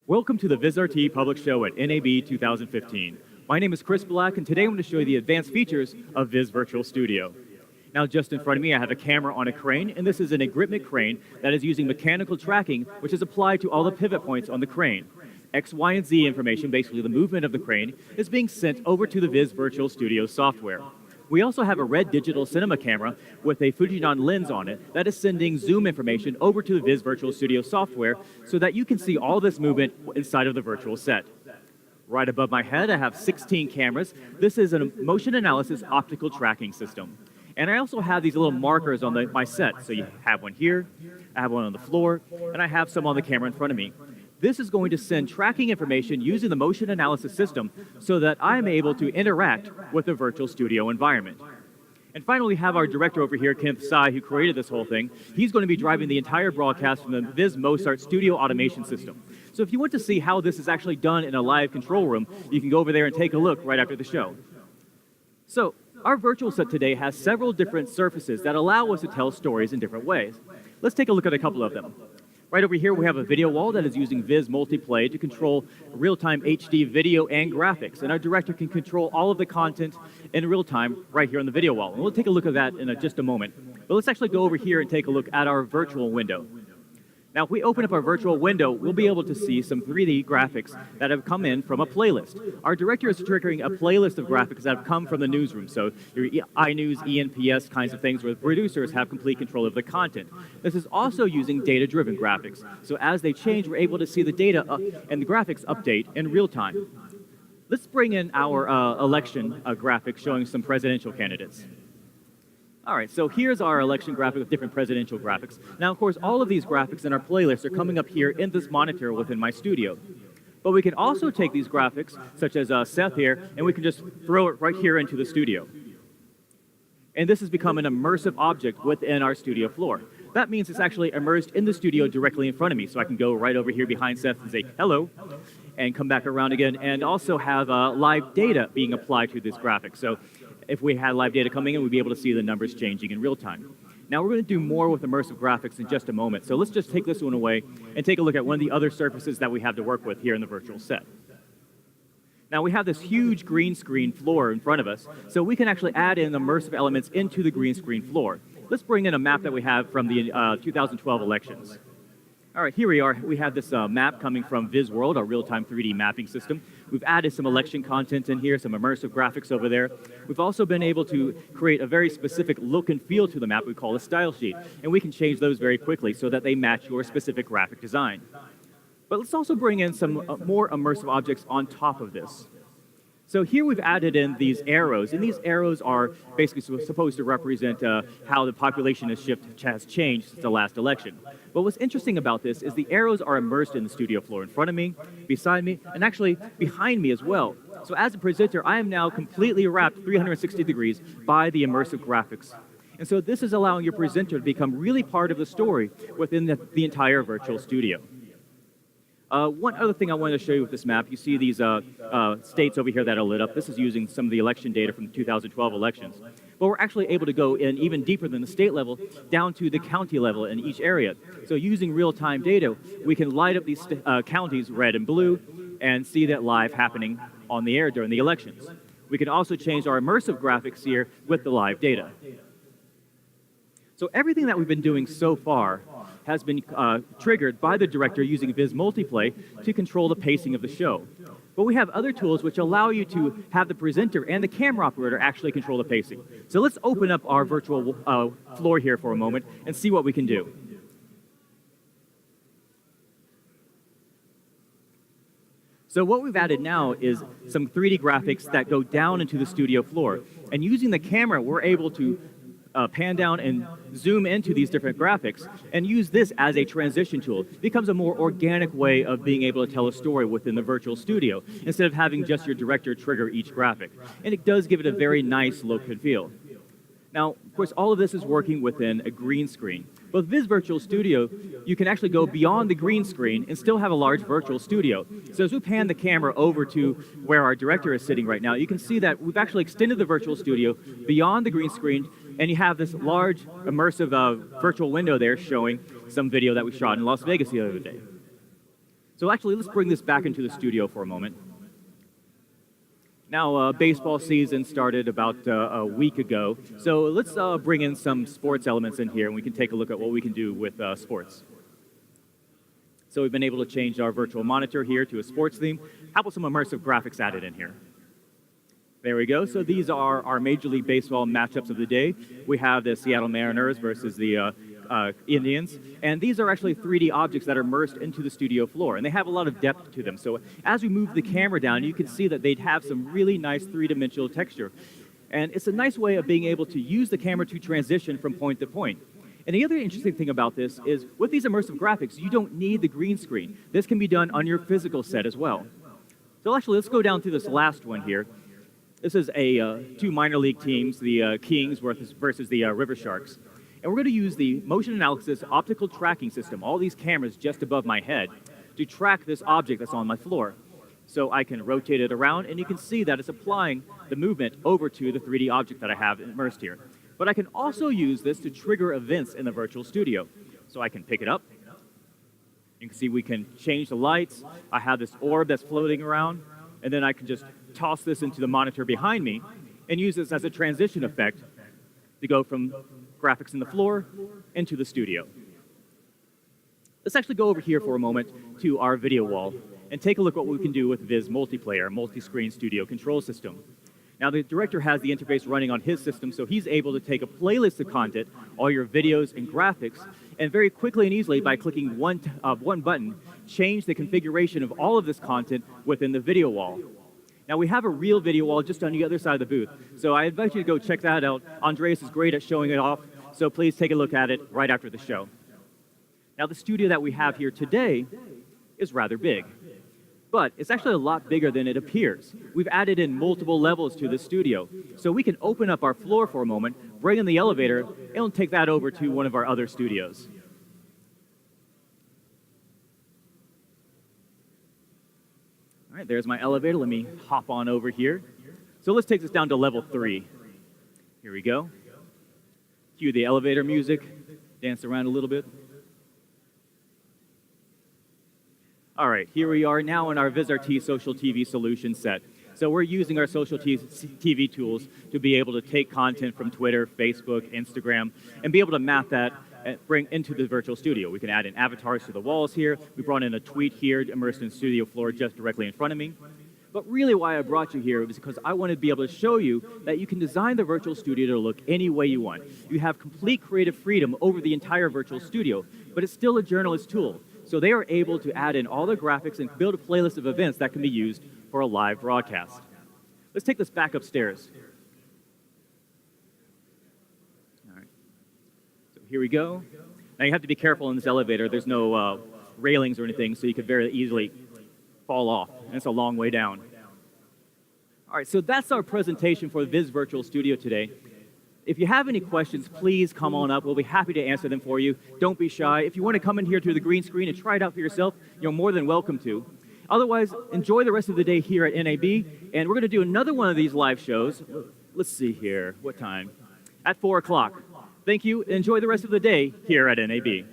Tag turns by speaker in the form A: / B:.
A: Welcome to the Vizrt Public Show at NAB 2015. My name is Chris Black, and today I'm going to show you the advanced features of Viz Virtual Studio. Now, just in front of me, I have a camera on a crane, and this is an agritmic crane that is using mechanical tracking, which is applied to all the pivot points on the crane. X, Y, and Z information, basically the movement of the crane, is being sent over to the Viz Virtual Studio software. We also have a red digital cinema camera with a Fujinon lens on it that is sending zoom information over to the Viz Virtual Studio software so that you can see all this movement inside of the virtual set. Right above my head, I have 16 cameras. This is a motion analysis optical tracking system. And I also have these little markers on my set. So you have one here, I have one on the floor, and I have some on the camera in front of me. This is going to send tracking information using the motion analysis system so that I'm able to interact with the virtual studio environment. And finally, we have our director over here, Kenneth Tsai, who created this whole thing. He's going to be driving the entire broadcast from the Viz Mozart studio automation system. So if you want to see how this is actually done in a live control room, you can go over there and take a look right after the show. So our virtual set today has several different surfaces that allow us to tell stories in different ways. Let's take a look at a couple of them. Right over here, we have a video wall that is using Viz Multiplay to control real-time HD video and graphics. And our director can control all of the content in real time right here on the video wall. And we'll take a look at that in just a moment. But let's actually go over here and take a look at our virtual window. Now, if we open up our virtual window, we'll be able to see some 3D graphics that have come in from a playlist. Our director is triggering a playlist of graphics that have come from the newsroom, so your iNews, ENPS kinds of things where the producers have complete control of the content. This is also using data-driven graphics, so as they change, we're able to see the data and the graphics update in real time. Let's bring in our election graphics showing some presidential candidates. All right, so here's our election graphic with different presidential graphics. Now, of course, all of these graphics in our playlist are coming up here in this monitor within my studio. But we can also take these graphics, such as Seth here, and we can just throw it right here into the studio. And this has become an immersive object within our studio floor. That means it's actually immersed in the studio directly in front of me, so I can go right over here behind Seth and say, hello, and come back around again, and also have live data being applied to this graphic. So if we had live data coming in, we'd be able to see the numbers changing in real time. Now, we're going to do more with immersive graphics in just a moment, so let's just take this one away and take a look at one of the other surfaces that we have to work with here in the virtual set. Now, we have this huge green screen floor in front of us, so we can actually add in immersive elements into the green screen floor. Let's bring in a map that we have from the 2012 elections. All right, here we are. We have this map coming from Viz World, our real-time 3D mapping system. We've added some election content in here, some immersive graphics over there. We've also been able to create a very specific look and feel to the map we call a style sheet, and we can change those very quickly so that they match your specific graphic design. But let's also bring in some more immersive objects on top of this. So here we've added in these arrows, and these arrows are basically supposed to represent how the population has changed since the last election. But what's interesting about this is the arrows are immersed in the studio floor in front of me, beside me, and actually behind me as well. So as a presenter, I am now completely wrapped 360 degrees by the immersive graphics. And so this is allowing your presenter to become really part of the story within the entire virtual studio. One other thing I wanted to show you with this map, you see these states over here that are lit up. This is using some of the election data from the 2012 elections. But we're actually able to go in even deeper than the state level, down to the county level in each area. So using real-time data, we can light up these counties red and blue and see that live happening on the air during the elections. We can also change our immersive graphics here with the live data. So everything that we've been doing so far has been triggered by the director using Viz Multiplay to control the pacing of the show. But we have other tools which allow you to have the presenter and the camera operator actually control the pacing. So let's open up our virtual floor here for a moment and see what we can do. So what we've added now is some 3D graphics that go down into the studio floor. And using the camera, we're able to pan down and zoom into these different graphics and use this as a transition tool. It becomes a more organic way of being able to tell a story within the virtual studio instead of having just your director trigger each graphic. And it does give it a very nice look and feel. Now, of course, all of this is working within a green screen. With Viz Virtual Studio, you can actually go beyond the green screen and still have a large virtual studio. So as we pan the camera over to where our director is sitting right now, you can see that we've actually extended the virtual studio beyond the green screen, and you have this large, immersive virtual window there showing some video that we shot in Las Vegas the other day. So actually, let's bring this back into the studio for a moment. Now, baseball season started about a week ago, so let's bring in some sports elements in here, and we can take a look at what we can do with sports. So we've been able to change our virtual monitor here to a sports theme. How about some immersive graphics added in here? There we go. So these are our Major League Baseball matchups of the day. We have the Seattle Mariners versus the Indians, and these are actually 3D objects that are immersed into the studio floor, and they have a lot of depth to them. So as we move the camera down, you can see that they'd have some really nice three-dimensional texture. And it's a nice way of being able to use the camera to transition from point to point. And the other interesting thing about this is with these immersive graphics, you don't need the green screen. This can be done on your physical set as well. So actually, let's go down through this last one here. This is two minor league teams, the Kings versus the River Sharks. And we're going to use the motion analysis optical tracking system, all these cameras just above my head, to track this object that's on my floor. So I can rotate it around, and you can see that it's applying the movement over to the 3D object that I have immersed here. But I can also use this to trigger events in the virtual studio. So I can pick it up. You can see we can change the lights. I have this orb that's floating around, and then I can just toss this into the monitor behind me and use this as a transition effect to go from graphics in the floor into the studio. Let's actually go over here for a moment to our video wall and take a look at what we can do with Viz Multiplayer, multi-screen studio control system. Now, the director has the interface running on his system, so he's able to take a playlist of content, all your videos and graphics, and very quickly and easily, by clicking one button, change the configuration of all of this content within the video wall. Now, we have a real video wall just on the other side of the booth, so I invite you to go check that out. Andreas is great at showing it off, so please take a look at it right after the show. Now, the studio that we have here today is rather big, but it's actually a lot bigger than it appears. We've added in multiple levels to the studio, so we can open up our floor for a moment, bring in the elevator, and we'll take that over to one of our other studios. All right, there's my elevator. Let me hop on over here. So let's take this down to level 3. Here we go. Cue the elevator music. Dance around a little bit. All right, here we are now in our Vizrt social TV solution set. So we're using our social TV tools to be able to take content from Twitter, Facebook, Instagram, and be able to map that and bring into the virtual studio. We can add in avatars to the walls here. We brought in a tweet here immersed in studio floor just directly in front of me. But really why I brought you here was because I wanted to be able to show you that you can design the virtual studio to look any way you want. You have complete creative freedom over the entire virtual studio, but it's still a journalist tool. So they are able to add in all the graphics and build a playlist of events that can be used for a live broadcast. Let's take this back upstairs. All right. So here we go. Now you have to be careful in this elevator. There's no railings or anything, so you could very easily fall off. And it's a long way down. All right, so that's our presentation for the Viz Virtual Studio today. If you have any questions, please come on up. We'll be happy to answer them for you. Don't be shy. If you want to come in here to the green screen and try it out for yourself, you're more than welcome to. Otherwise, enjoy the rest of the day here at NAB, and we're going to do another one of these live shows. Let's see here. What time? At 4 o'clock. Thank you, and enjoy the rest of the day here at NAB.